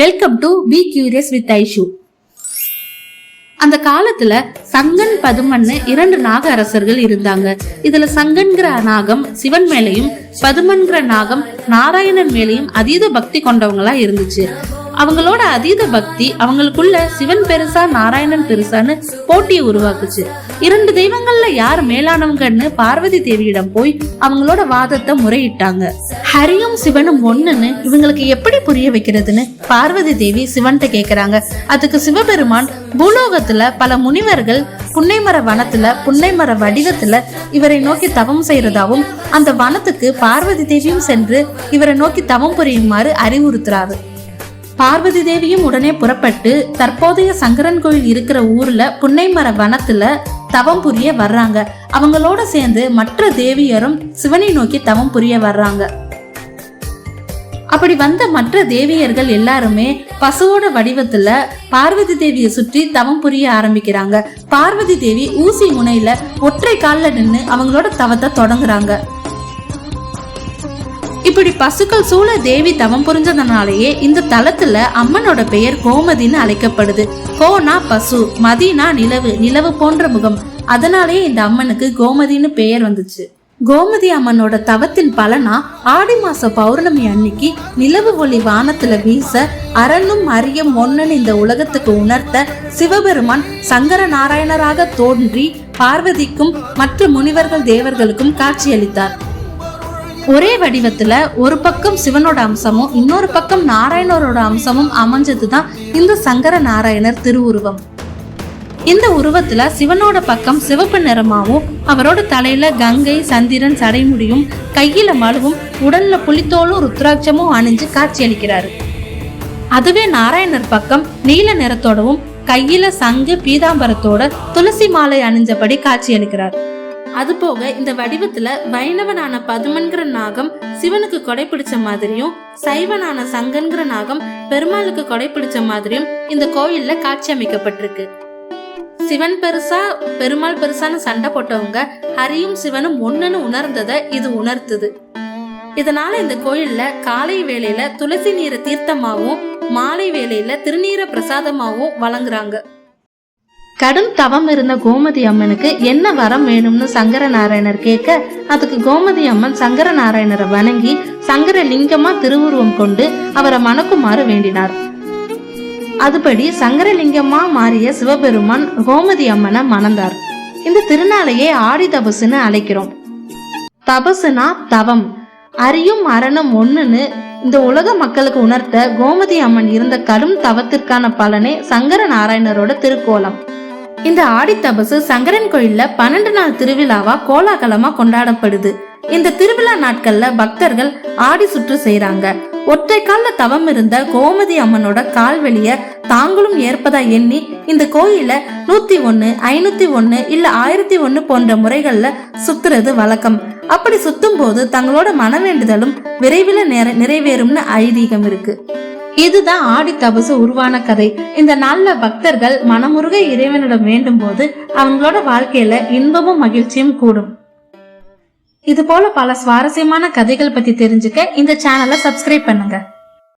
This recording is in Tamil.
Welcome to be curious with Aishu. அந்த காலத்துல சங்கன் பதுமன்னு 2 நாக அரசர்கள் இருந்தாங்க. இதுல சங்கன்கிற நாகம் சிவன் மேலையும் பதுமன்கிற நாகம் நாராயணன் மேலையும் அதீத பக்தி கொண்டவங்களா இருந்துச்சு. அவங்களோட அதீத பக்தி அவங்களுக்குள்ள சிவன் பெருசா நாராயணன் பெருசான்னு போட்டியை உருவாக்குச்சு. 2 தெய்வங்கள்ல யார் மேலானவங்கன்னு பார்வதி தேவியிடம் போய் அவங்களோட வாதத்தை முறையிட்டாங்க. ஹரியும் சிவனும் ஒண்ணுன்னு இவங்களுக்கு எப்படி புரிய வைக்கிறதுன்னு பார்வதி தேவி சிவன்கிட்ட கேக்குறாங்க. அதுக்கு சிவபெருமான் பூலோகத்துல பல முனிவர்கள் புன்னைமர வனத்துல புன்னைமர வடிவத்துல இவரை நோக்கி தவம் செய்யறதாவும் அந்த வனத்துக்கு பார்வதி தேவியும் சென்று இவரை நோக்கி தவம் புரியுமாறு அறிவுறுத்துறாரு. பார்வதி தேவியும் உடனே புறப்பட்டு தற்போதைய சங்கரன் கோயில் இருக்கிற ஊர்ல புன்னைமர வனத்துல தவம் புரிய வர்றாங்க. அவங்களோட சேர்ந்து மற்ற தேவியரும் சிவனை நோக்கி தவம் புரிய வர்றாங்க. அப்படி வந்த மற்ற தேவியர்கள் எல்லாருமே பசுவோட வடிவத்துல பார்வதி தேவியை சுற்றி தவம் புரிய ஆரம்பிக்கிறாங்க. பார்வதி தேவி ஊசி முனையில ஒற்றை கால்ல நின்று அவங்களோட தவத்தை தொடங்குறாங்க. இப்படி பசுக்கள் சூழ தேவி தவம் புரிஞ்சதுனாலேயே இந்த தலத்துல அம்மனோட பெயர் கோமதின்னு அழைக்கப்படுது. கோனா பசு, மதினா நிலவு, நிலவு போன்ற முகம். அதனாலேயே இந்த அம்மனுக்கு கோமதின்னு பெயர் வந்துச்சு. கோமதி அம்மனோட தவத்தின் பலனா ஆடி மாச பௌர்ணமி அன்னைக்கு நிலவு ஒளி வானத்துல வீச அரணும் அரியும் ஒன்னன் இந்த உலகத்துக்கு உணர்த்த சிவபெருமான் சங்கர நாராயணராக தோன்றி பார்வதிக்கும் மற்ற முனிவர்கள் தேவர்களுக்கும் காட்சியளித்தார். ஒரே வடிவத்துல ஒரு பக்கம் சிவனோட அம்சமும் இன்னொரு பக்கம் நாராயணரோட அம்சமும் அமைஞ்சதுதான் இந்த சங்கர நாராயணர் திருவுருவம். இந்த உருவத்துல சிவனோட பக்கம் சிவப்பு நிறமாவும் அவரோட தலையில கங்கை சந்திரன் சடைமுடியும் கையில மழுவும் உடல்ல புலித்தோலும் ருத்ராட்சமும் அணிஞ்சு காட்சியளிக்கிறாரு. அதுவே நாராயணர் பக்கம் நீல நிறத்தோடவும் கையில சங்கு பீதாம்பரத்தோட துளசி மாலை அணிஞ்சபடி காட்சியளிக்கிறார். அது போக இந்த வடிவத்துல வைணவனான பதுமன்கிற நாகம் சிவனுக்கு கொடை பிடிச்ச மாதிரியும் சைவனான சங்கன்கிற நாகம் பெருமாளுக்கு கொடை பிடிச்ச மாதிரியும் இந்த கோயில்ல காட்சி அமைக்கப்பட்டிருக்கு. சிவன் பெருசா பெருமாள் பெருசான்னு சண்டை போட்டவங்க ஹரியும் சிவனும் ஒண்ணுன்னு உணர்ந்ததை இது உணர்த்துது. இதனால இந்த கோயில்ல காலை வேளையில துளசி நீரை தீர்த்தமாவும் மாலை வேளையில திருநீர பிரசாதமாவும் வழங்குறாங்க. கடும் தவம் இருந்த கோமதி அம்மனுக்கு என்ன வரம் வேணும்னு சங்கர நாராயணர் கேட்க அதுக்கு கோமதி அம்மன் சங்கர நாராயணரை வணங்கி சங்கர லிங்கமா திருவுருவம் கொண்டு அவரை மணக்குமாறு வேண்டினார். அதுபடி சங்கரலிங்கமா மாறிய சிவபெருமான் கோமதி அம்மனை மணந்தார். இந்த திருநாளையே ஆடி தபசுன்னு அழைக்கிறோம். தபசுனா தவம், அரியும் அரணும் ஒண்ணுன்னு இந்த உலக மக்களுக்கு உணர்த்த கோமதி அம்மன் இருந்த கடும் தவத்திற்கான பலனே சங்கர நாராயணரோட திருக்கோலம். இந்த ஆடி தபசு சங்கரன் கோயில்ல 12 நாள் திருவிழாவா கோலாகலமா கொண்டாடப்படுது. இந்த திருவிழா நாட்கள்ல பக்தர்கள் ஆடி சுற்று செய்யறாங்க. ஒற்றை கால்ல தவம் இருந்த கோமதி அம்மனோட கால்வெளிய தாங்களும் ஏற்பதா எண்ணி இந்த கோயில 101, 501 இல்ல 1001 போன்ற முறைகள்ல சுத்துறது வழக்கம். அப்படி சுத்தும் போது தங்களோட மனவேண்டுதலும் விரைவில் நிறைவேறும்னு ஐதீகம் இருக்கு. இதுதான் ஆடி தபசு உருவான கதை. இந்த நாள்ல பக்தர்கள் மனமுருக இறைவனிடம் வேண்டும் போது அவங்களோட வாழ்க்கையில இன்பமும் மகிழ்ச்சியும் கூடும். இது போல பல சுவாரஸ்யமான கதைகள் பத்தி தெரிஞ்சுக்க இந்த சேனலை சப்ஸ்கிரைப் பண்ணுங்க.